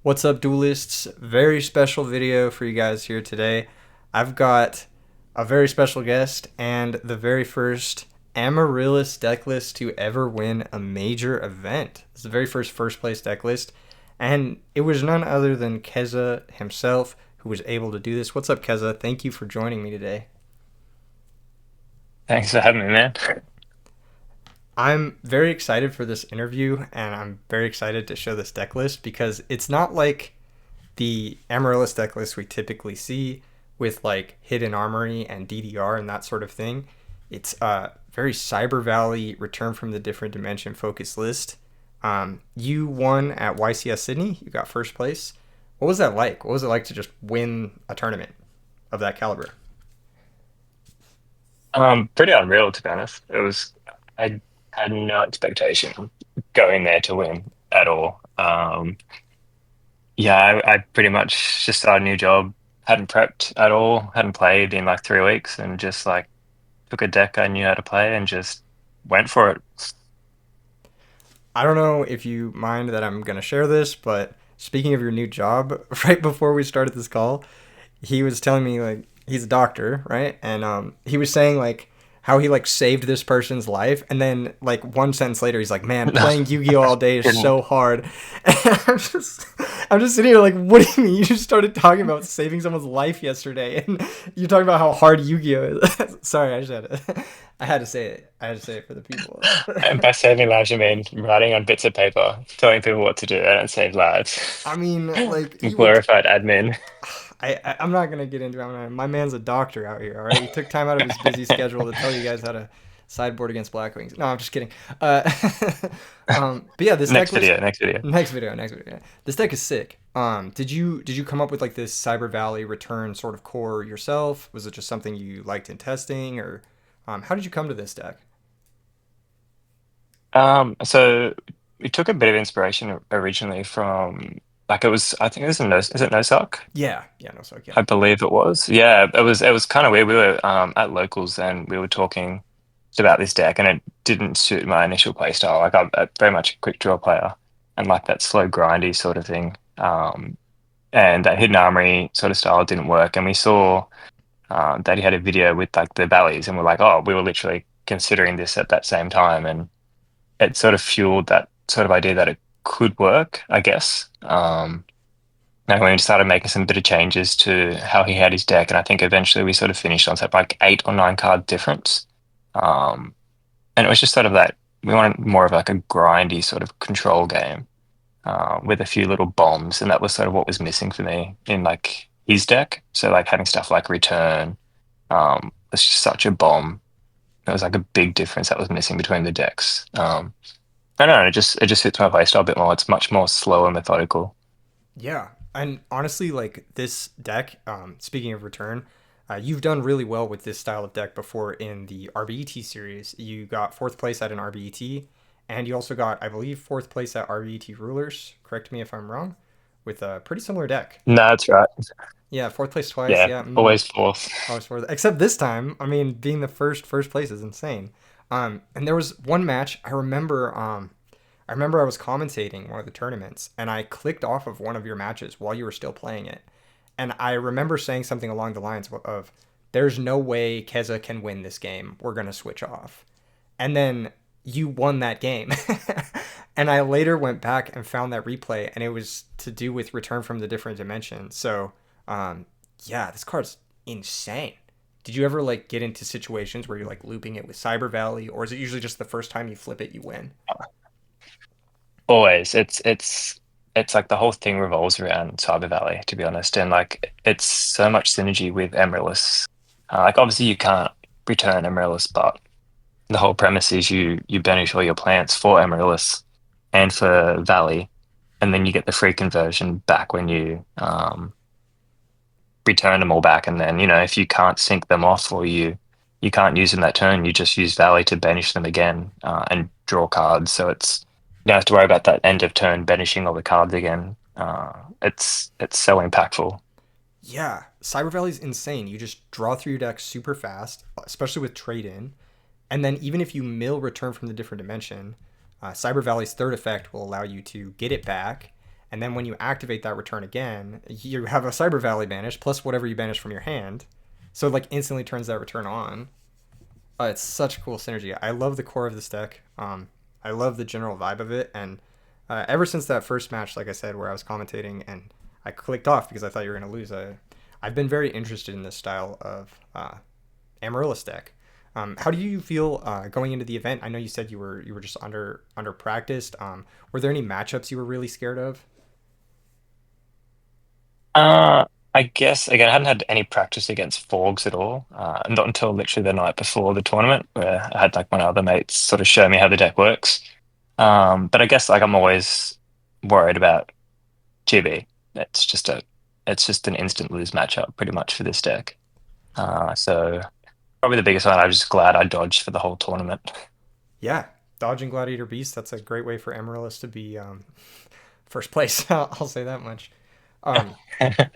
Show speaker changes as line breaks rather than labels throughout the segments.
What's up, duelists? Very special video for you guys here today. I've got a very special guest and the very first Amaryllis deck list to ever win a major event. It's the very first place deck list, and it was none other than Kezza himself who was able to do this. What's up, Kezza? Thank you for joining me today.
Thanks for having me, man.
I'm very excited for this interview, and I'm very excited to show this deck list because it's not like the Amaryllis deck list we typically see with like Hidden Armory and DDR and that sort of thing. It's a very Cyber Valley Return from the Different Dimension focused list. You won at YCS Sydney. You got first place. What was that like? What was it like to just win a tournament of that caliber?
Pretty unreal to be honest. I had no expectation of going there to win at all. Yeah, I pretty much just started a new job, hadn't prepped at all, hadn't played in like 3 weeks, and just like took a deck I knew how to play and just went for it.
I don't know if you mind that I'm going to share this, but speaking of your new job, right before we started this call, he was telling me like he's a doctor, right? And he was saying like how he like saved this person's life, and then like one sentence later, he's like, "Man,
No,
playing Yu-Gi-Oh all day is
didn't.
so hard." And I'm just sitting here like, "What do you mean? You just started talking about saving someone's life yesterday, and you're talking about how hard Yu-Gi-Oh is." Sorry, I had to say it. I had to say it for the people.
And by saving lives, you mean writing on bits of paper, telling people what to do. I don't save lives.
I mean, like he would.
Glorified admin.
I'm not gonna get into it. My man's a doctor out here. All right, he took time out of his busy schedule to tell you guys how to sideboard against Black Wings. No, I'm just kidding. But yeah, this deck
Next
list.
video, next video.
Next video. Yeah. This deck is sick. Did you come up with like this Cyber Valley return sort of core yourself? Was it just something you liked in testing, or how did you come to this deck?
So we took a bit of inspiration originally from like I think it was a no, is it Nosak?
Yeah, no, so yeah.
I believe it was. Yeah, it was kind of weird. We were at locals and we were talking about this deck and it didn't suit my initial play style. Like I'm very much a quick draw player and like that slow grindy sort of thing. And that hidden armory sort of style didn't work. And we saw that he had a video with like the valleys and we're like, oh, we were literally considering this at that same time and it sort of fueled that sort of idea that it could work, I guess. And when we started making some bit of changes to how he had his deck, and I think eventually we sort of finished on something like 8 or 9 card difference. Um, and it was just sort of that we wanted more of like a grindy sort of control game with a few little bombs, and that was sort of what was missing for me in like his deck. So like having stuff like return was just such a bomb. It was like a big difference that was missing between the decks. I don't know, it just fits my playstyle a bit more. It's much more slow and methodical.
Yeah, and honestly, like this deck. Speaking of return, you've done really well with this style of deck before in the RBET series. You got fourth place at an RBET, and you also got, I believe, fourth place at RBET Rulers. Correct me if I'm wrong. With a pretty similar deck.
No, that's right.
Yeah, fourth place twice.
Yeah,
Yeah,
always fourth.
always fourth. Except this time, I mean, being the first place is insane. And there was one match I remember. I remember I was commentating one of the tournaments and I clicked off of one of your matches while you were still playing it. And I remember saying something along the lines of, there's no way Keza can win this game. We're going to switch off. And then you won that game. And I later went back and found that replay, and it was to do with Return from the Different Dimension. So, um, yeah, this card's insane. Did you ever like get into situations where you're like looping it with Cyber Valley, or is it usually just the first time you flip it, you win?
Always. It's like the whole thing revolves around Cyber Valley, to be honest. And like it's so much synergy with Amaryllis. Like obviously you can't return Amaryllis, but the whole premise is you banish all your plants for Amaryllis and for Valley, and then you get the free conversion back when you return them all back. And then, if you can't sync them off or you can't use them that turn, you just use Valley to banish them again and draw cards. So you don't have to worry about that end of turn banishing all the cards again. It's so impactful.
Yeah, Cyber Valley's insane. You just draw through your deck super fast, especially with trade in. And then even if you mill Return from the Different Dimension, Cyber Valley's third effect will allow you to get it back. And then when you activate that return again, you have a Cyber Valley banish plus whatever you banish from your hand. So it like instantly turns that return on. It's such cool synergy. I love the core of this deck. I love the general vibe of it, and ever since that first match, like I said, where I was commentating and I clicked off because I thought you were going to lose, I've been very interested in this style of Amaryllis deck. How do you feel going into the event? I know you said you were just under practiced. Were there any matchups you were really scared of?
Uh, I guess again, I hadn't had any practice against Forgs at all. Not until literally the night before the tournament, where I had like one of other mates sort of show me how the deck works. But I guess like I'm always worried about GB. It's just a, it's just an instant lose matchup pretty much for this deck. So probably the biggest one. I was just glad I dodged for the whole tournament.
Yeah, dodging Gladiator Beast. That's a great way for Amaryllis to be first place. I'll say that much. Um,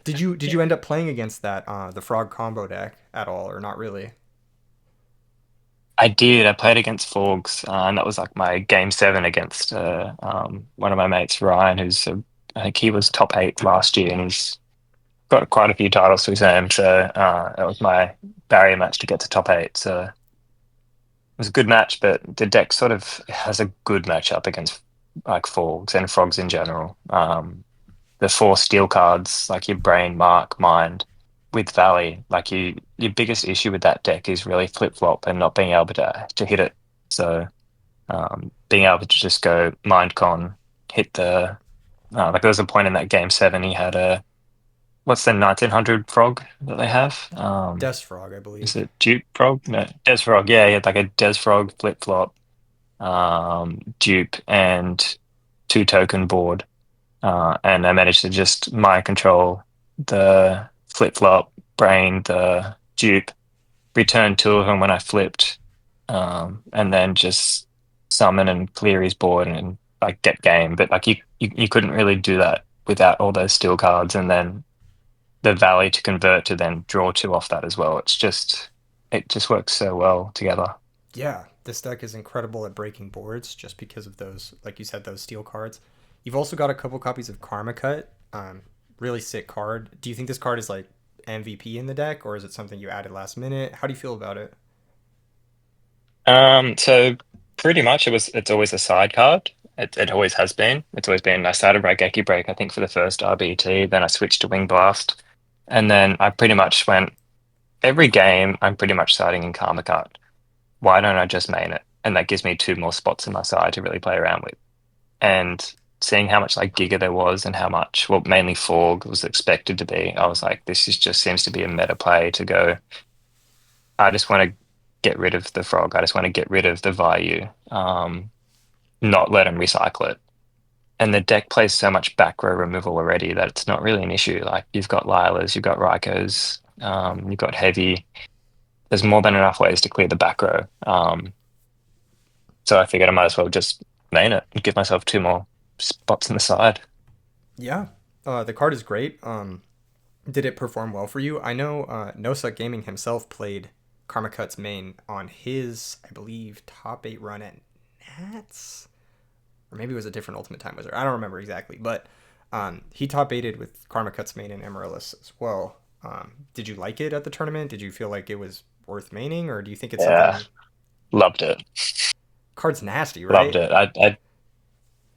did you end up playing against that the frog combo deck at all, or not really?
I did. I played against Forgs, and that was like my game seven against one of my mates, Ryan, I think he was top eight last year, and he's got quite a few titles to his name. So that was my barrier match to get to top eight. So it was a good match, but the deck sort of has a good matchup against like Forgs and Frogs in general. The four steel cards, like your Brain, Mark, Mind, with Valley, like your biggest issue with that deck is really flip flop and not being able to hit it. So being able to just go Mind Con, hit the like there was a point in that game seven he had a what's the 1900 frog that they have?
Des Frog, I
Is
believe.
it Dupe frog? No, Des frog. Yeah, he had like a Des frog flip flop, dupe and two token board. And I managed to just mind control the flip flop, brain the dupe, return two of them when I flipped, and then just summon and clear his board and like get game. But like you couldn't really do that without all those steel cards, and then the valley to convert to then draw two off that as well. It just works so well together.
Yeah, this deck is incredible at breaking boards just because of those, like you said, those steel cards. You've also got a couple copies of Karma Cut. Really sick card. Do you think this card is like MVP in the deck, or is it something you added last minute? How do you feel about it?
So pretty much it's always a side card. It always has been. It's always been. I started Raigeki Break, I think, for the first RBET, then I switched to Wing Blast. And then I pretty much went every game I'm pretty much starting in Karma Cut. Why don't I just main it? And that gives me two more spots in my side to really play around with. And seeing how much like Giga there was and how much, well, mainly Forg was expected to be, I was like, this is just seems to be a meta play to go. I just want to get rid of the frog. I just want to get rid of the Vayu, not let him recycle it. And the deck plays so much back row removal already that it's not really an issue. Like you've got Lilas, you've got Raikos, you've got Heavy. There's more than enough ways to clear the back row. So I figured I might as well just main it and give myself two more spots in the side.
Yeah, the card is great. Did it perform well for you? I know Nosa Gaming himself played Karma Cut's main on his, I believe, top eight run at Nats, or maybe it was a different Ultimate Time Wizard. I don't remember exactly, but he top eighted with Karma Cut's main and Amaryllis as well. Did you like it at the tournament? Did you feel like it was worth maining, or do you think it's
Yeah,
something?
loved it.
Card's nasty,
Loved
right?
it.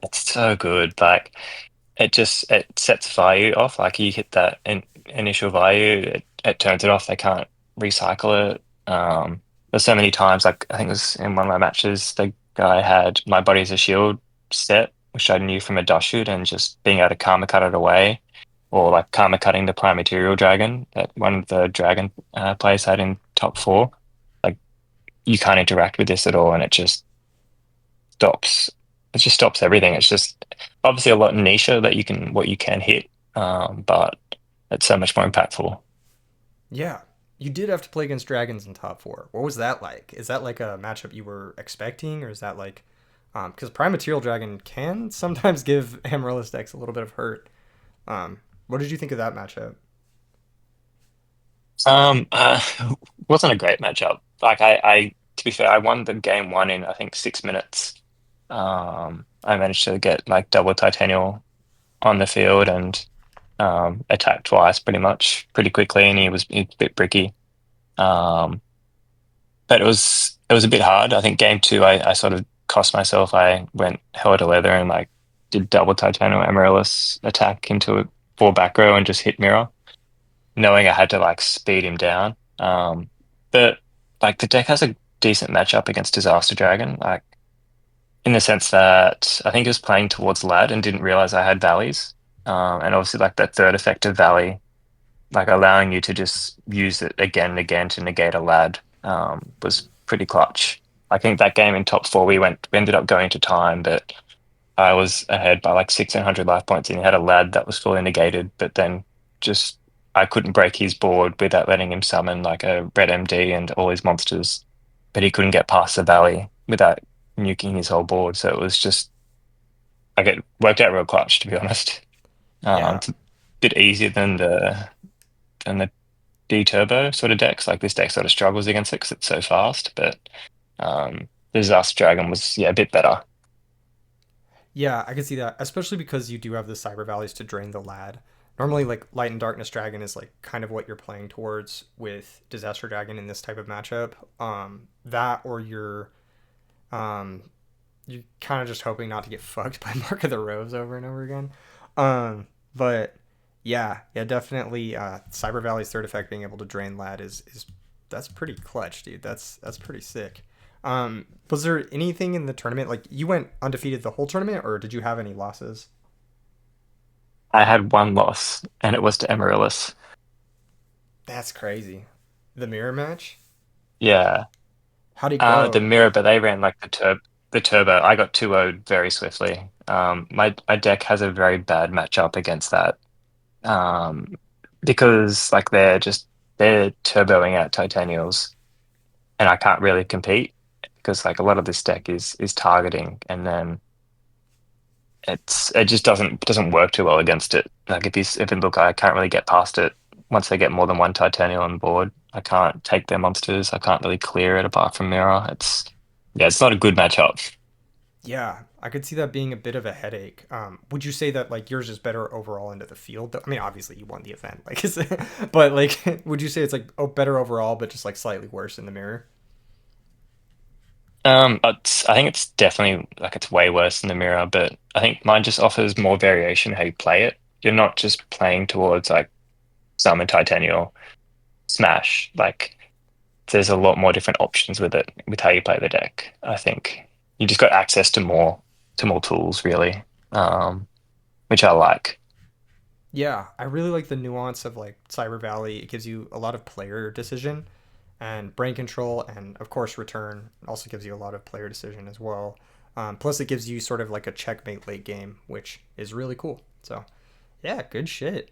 It's so good. Like it sets value off. Like you hit that initial value, it turns it off. They can't recycle it. There's so many times, like I think it was in one of my matches, the guy had my body's a shield set, which I knew from a dust shoot, and just being able to karma cut it away, or like karma cutting the prime material dragon that one of the dragon players had in top four. Like you can't interact with this at all, and stops it just stops everything. It's just obviously a lot nicher that you can what you can hit, but it's so much more impactful.
Yeah. You did have to play against dragons in top four. What was that like? Is that like a matchup you were expecting, or is that like, because Prime Material Dragon can sometimes give Amaryllis decks a little bit of hurt. What did you think of that matchup?
Um, uh, wasn't a great matchup. Like I to be fair, I won the game one in I think 6 minutes. I managed to get like double titanium on the field and attacked twice pretty much pretty quickly, and he was a bit bricky. Um, but it was a bit hard. I think game two, I sort of cost myself. I went hell to leather and like did double titanium Amaryllis attack into a four back row and just hit mirror, knowing I had to like speed him down. But like the deck has a decent matchup against Disaster Dragon, like in the sense that I think he was playing towards Lad and didn't realize I had valleys. And obviously like that third effect of Valley, like allowing you to just use it again and again to negate a Lad, was pretty clutch. I think that game in top four we ended up going to time, but I was ahead by like 1600 life points and he had a lad that was fully negated, but then just I couldn't break his board without letting him summon like a red MD and all his monsters, but he couldn't get past the valley without nuking his whole board. So it was just like it worked out real clutch, to be honest.
Yeah,
It's a bit easier than the D Turbo sort of decks. Like this deck sort of struggles against it because it's so fast, but the Disaster Dragon was a bit better.
yeah, I can see that, especially because you do have the Cyber Valleys to drain the lad. Normally, like Light and Darkness Dragon is like kind of what you're playing towards with Disaster Dragon in this type of matchup. That or um, you're kind of just hoping not to get fucked by Mark of the Rose over and over again. But yeah, definitely. Cyber Valley's third effect being able to drain lad is that's pretty clutch, dude. That's pretty sick. Was there anything in the tournament like you went undefeated the whole tournament, or did you have any losses?
I had one loss, and it was to Amaryllis.
That's crazy. The mirror match.
Yeah.
How'd it
The
go?
mirror, but they ran like the turbo. I got 2-0'd very swiftly. My deck has a very bad matchup against that. Um, because like they're turboing out Titanials, and I can't really compete because like a lot of this deck is targeting, and then it just doesn't work too well against it. Like if it look, I can't really get past it once they get more than one Titanium on board. I can't take their monsters. I can't really clear it apart from Mirror. It's not a good matchup.
Yeah, I could see that being a bit of a headache. Would you say that like yours is better overall into the field? I mean, obviously you won the event, like, but like, would you say it's like better overall, but just like slightly worse in the mirror?
I think it's definitely like it's way worse than the Mirror, but I think mine just offers more variation how you play it. You're not just playing towards like Summon Titanium Smash. Like there's a lot more different options with it with how you play the deck. I think you just got access to more tools really, which I like.
Yeah, I really like the nuance of like Cyber Valley. It gives you a lot of player decision and brain control, and of course, return also gives you a lot of player decision as well. Plus, it gives you sort of like a checkmate late game, which is really cool. So, yeah, good shit.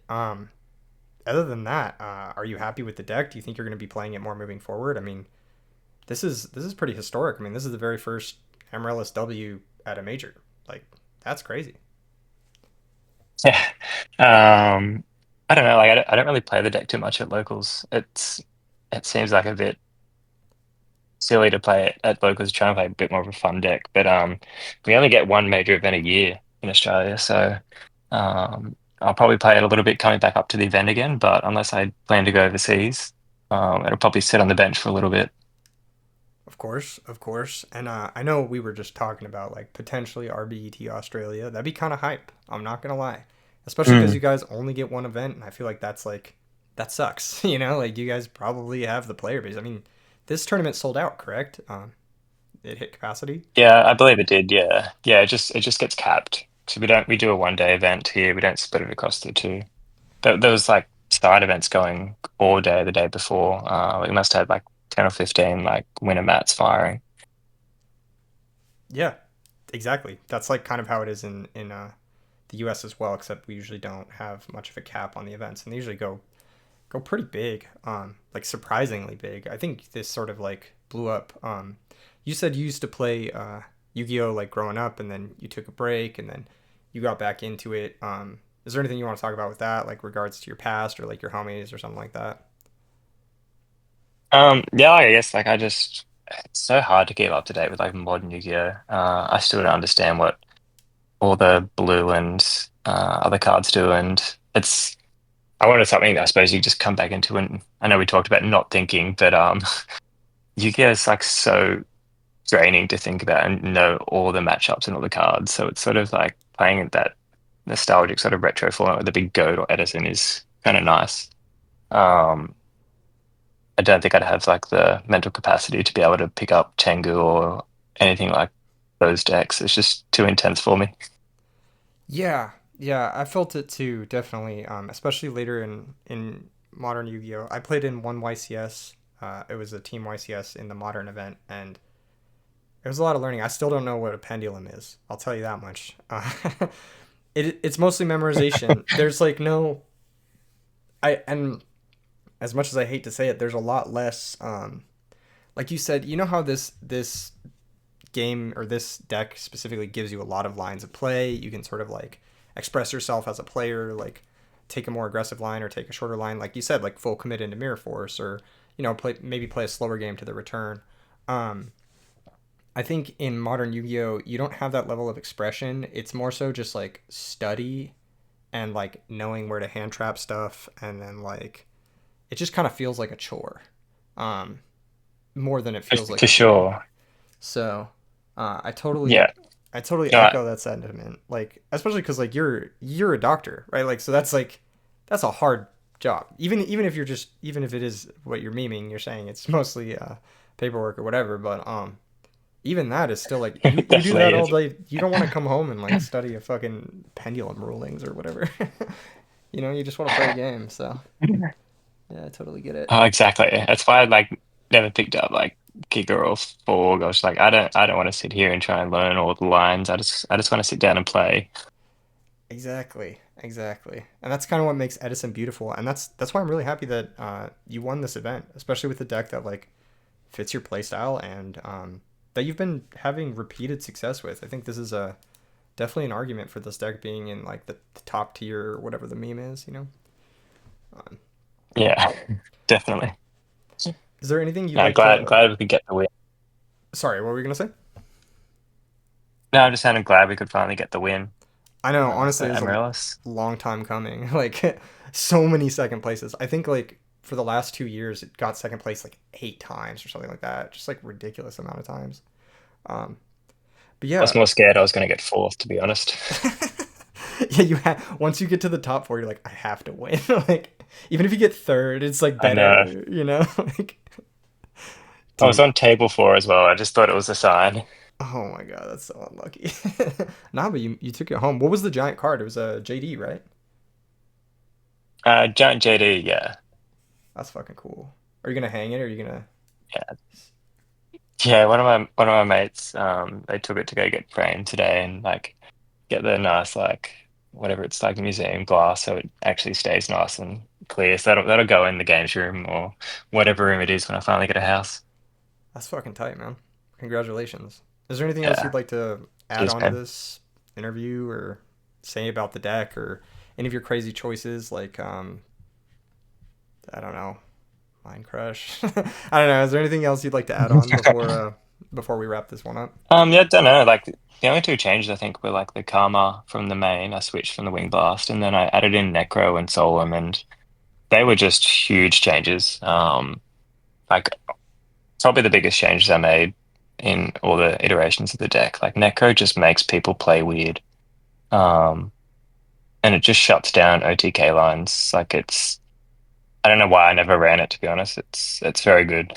Other than that, are you happy with the deck? Do you think you're going to be playing it more moving forward? I mean, this is pretty historic. I mean, this is the very first Amaryllis W at a major. Like, that's crazy.
Yeah. Um, I don't know. Like I don't really play the deck too much at locals. It seems like a bit silly to play it at locals, trying to play a bit more of a fun deck. But we only get one major event a year in Australia, so I'll probably play it a little bit coming back up to the event again. But unless I plan to go overseas, it'll probably sit on the bench for a little bit.
Of course. And I know we were just talking about like potentially RBET Australia. That'd be kind of hype. I'm not gonna lie, especially because
Mm.
you guys only get one event, and I feel like that's like that sucks. You know, like you guys probably have the player base. I mean, this tournament sold out, correct? It hit capacity.
Yeah, I believe it did. Yeah, yeah. It just gets capped. So we do a 1 day event here. We don't split it across the two. There was like side events going all day the day before. We must have had like 10 or 15 like winter mats firing.
Yeah, exactly. That's like kind of how it is in the U.S. as well. Except we usually don't have much of a cap on the events, and they usually go pretty big, like surprisingly big. I think this sort of like blew up. You said you used to play Yu-Gi-Oh like growing up, and then you took a break, and then you got back into it. Is there anything you want to talk about with that, like regards to your past or like your homies or something like that?
Yeah, I guess like it's so hard to keep up to date with like modern Yu-Gi-Oh. I still don't understand what all the blue and other cards do, and it's I wanted something that I suppose you just come back into. And I know we talked about not thinking, but Yu-Gi-Oh is like so draining to think about and know all the matchups and all the cards. So it's sort of like playing at that nostalgic sort of retro format with a big goat or Edison is kind of nice. Um, I don't think I'd have like the mental capacity to be able to pick up Tengu or anything like those decks. It's just too intense for me.
Yeah, yeah, I felt it too, definitely. Especially later in modern Yu-Gi-Oh. I played in one YCS. It was a team YCS in the modern event, and it was a lot of learning. I still don't know what a pendulum is. I'll tell you that much. It's mostly memorization. There's like no I and as much as I hate to say it, there's a lot less. Like you said, you know how this game or this deck specifically gives you a lot of lines of play. You can sort of like express yourself as a player, like take a more aggressive line or take a shorter line, like you said, like full commit into Mirror Force, or play a slower game to the return. Um, I think in modern Yu-Gi-Oh, you don't have that level of expression. It's more so just like study and like knowing where to hand trap stuff, and then like it just kind of feels like a chore, um, more than it feels like
For
a game.
sure.
So I totally,
Yeah.
I totally
No,
echo that sentiment. Like especially because like you're a doctor, right? Like so that's like that's a hard job. Even if you're just even if it is what you're memeing, you're saying it's mostly paperwork or whatever. But even that is still like
it
you do that
definitely
all
is.
day. You don't want to come home and like study a fucking pendulum rulings or whatever. You just want to play a game. So yeah, I totally get it.
Oh, exactly. That's why I like never picked up like Kicker or Forg. I was like, I don't want to sit here and try and learn all the lines. I just want to sit down and play.
Exactly, exactly, and that's kind of what makes Edison beautiful, and that's why I'm really happy that you won this event, especially with the deck that like fits your playstyle and that you've been having repeated success with. I think this is a definitely an argument for this deck being in like the top tier or whatever the meme is. Um,
Yeah, definitely.
is there anything you'd
No,
like
glad
to?
glad we could get the win.
Sorry, what were we gonna say?
No, I'm just sounding glad we could finally get the win
I know, honestly,
for
it was a
Amaryllis.
long time coming. Like so many second places. I think like for the last 2 years, it got second place like 8 times or something like that. Just like ridiculous amount of times. Um, but
I was
yeah,
more scared I was going to get fourth, to be honest.
yeah. Once you get to the top four, you're like, I have to win. Like even if you get third, it's like
I know.
better. Like
I was
dude.
on table four as well. I just thought it was a sign.
Oh my god, that's so unlucky. Nah, but you took it home. What was the giant card? It was a JD, right?
Giant JD, yeah.
That's fucking cool. Are you gonna hang it or are you gonna?
Yeah. Yeah, one of my mates, they took it to go get framed today and like get the nice like whatever it's like museum glass so it actually stays nice and clear. So that'll go in the games room or whatever room it is when I finally get a house.
That's fucking tight, man. Congratulations. Is there anything else
Yeah.
you'd like to add
Cheers,
on to
man.
this interview or say about the deck or any of your crazy choices like I don't know, Mind Crush? I don't know. Is there anything else you'd like to add on before we wrap this one up?
Yeah, don't know. Like the only two changes I think were like the Karma from the main. I switched from the Wing Blast, and then I added in Necro and Solemn, and they were just huge changes. Like probably the biggest changes I made in all the iterations of the deck. Like Necro just makes people play weird. Um, and it just shuts down OTK lines. Like I don't know why I never ran it to be honest. It's very good.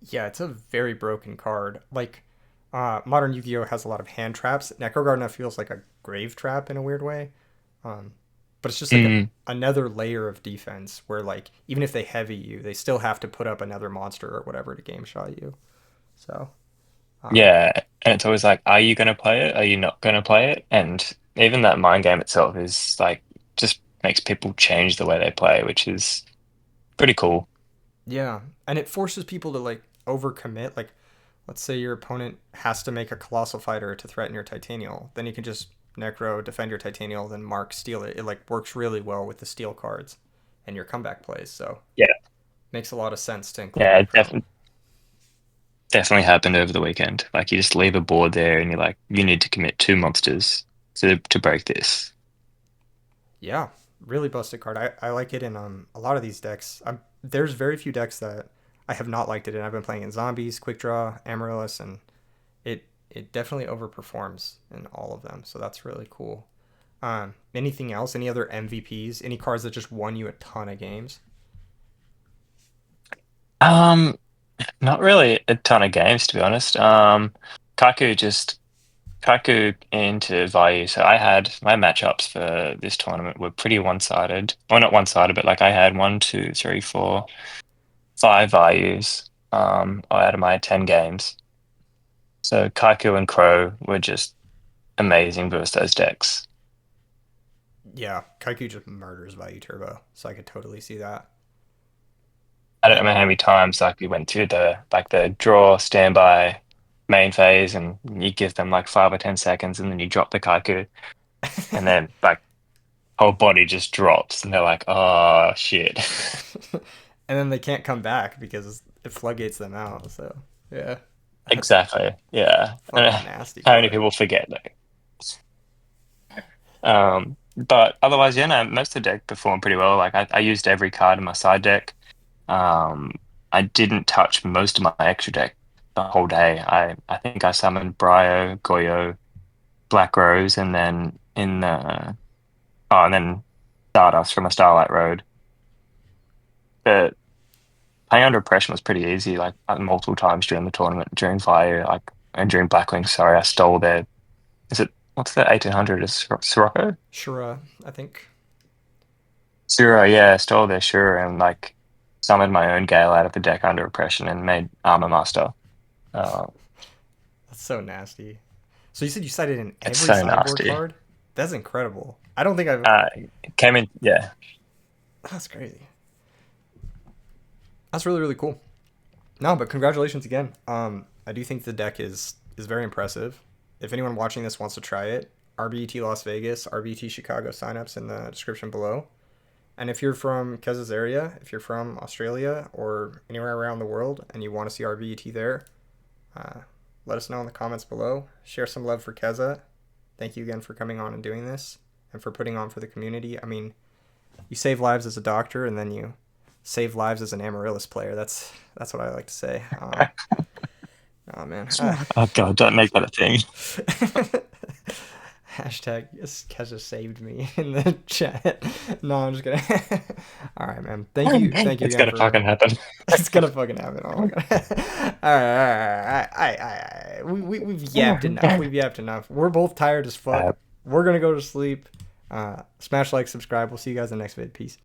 Yeah, it's a very broken card. Like Modern Yu-Gi-Oh has a lot of hand traps. Necro Gardener feels like a grave trap in a weird way. Um, but it's just like
Mm,
another layer of defense where like even if they heavy you, they still have to put up another monster or whatever to game shot you. So um,
yeah, and it's always like, are you gonna play it? Are you not gonna play it? And even that mind game itself is like just makes people change the way they play, which is pretty cool.
yeah, and it forces people to like overcommit. Like let's say your opponent has to make a colossal fighter to threaten your Titanial, then you can just Necro defend your Titanial, then Mark steal it. It like works really well with the steel cards and your comeback plays. So
Yeah,
makes a lot of sense to include
yeah,
Necro.
definitely happened over the weekend. Like you just leave a board there and you're like, you need to commit two monsters to break this.
Yeah, really busted card. I like it in a lot of these decks. There's very few decks that I have not liked it in. I've been playing in zombies, quick draw, Amaryllis, and it definitely overperforms in all of them. So that's really cool. Anything else? Any other MVPs? Any cards that just won you a ton of games?
Um, Not really a ton of games to be honest. Kaku just Kaku into Vayu. So I had my matchups for this tournament were pretty one-sided. Well, not one-sided, but like I had one, two, three, four, five Vayus out of my 10 games. So Kaku and Crow were just amazing versus those decks.
Yeah, Kaiku just murders Value Turbo, so I could totally see that.
I don't
I
know how many times like we went through the draw, standby, main phase, and you give them like 5 or 10 seconds, and then you drop the Kaku, and then like whole body just drops, and they're like, "Oh shit."
and then they can't come back because it floodgates them out. So yeah, that's
Exactly. Yeah.
fucking nasty
How many
card.
people forget that? But otherwise, yeah, no, most of the deck performed pretty well. Like I used every card in my side deck. Um, I didn't touch most of my extra deck the whole day. I think I summoned Brio, Goyo, Black Rose, and then and then Stardust from a Starlight Road. But playing under pressure was pretty easy. Like multiple times during the tournament, during Fire, like and during Blackwing. Sorry, I stole their. Is it what's the 1800? Is Sirocco?
Shura, I think.
Sura, yeah, stole their Sura and like summoned my own Gale out of the deck under oppression and made Armor Master. Uh,
That's so nasty. So you said you cited in
it's
every
so
sideboard
nasty.
card? That's incredible. I don't think I've.
It came in, yeah.
That's crazy. That's really really cool. No, but congratulations again. I do think the deck is very impressive. If anyone watching this wants to try it, RBET Las Vegas, RBET Chicago signups in the description below. And if you're from Kezza's area, if you're from Australia or anywhere around the world and you want to see RBET there, uh, let us know in the comments below. Share some love for Kezza. Thank you again for coming on and doing this and for putting on for the community. I mean, you save lives as a doctor and then you save lives as an Amaryllis player. That's what I like to say. Oh man.
Oh God, don't make that a thing.
Hashtag yes, Kezza saved me in the chat. No, I'm just kidding. All right, man. Thank you
It's
again
gonna
for.
fucking happen.
It's gonna fucking happen. Oh my god. All right. We've yapped enough. We've yapped enough. We're both tired as fuck.
Uh,
We're gonna go to sleep. Smash like, subscribe. We'll see you guys in the next vid. Peace.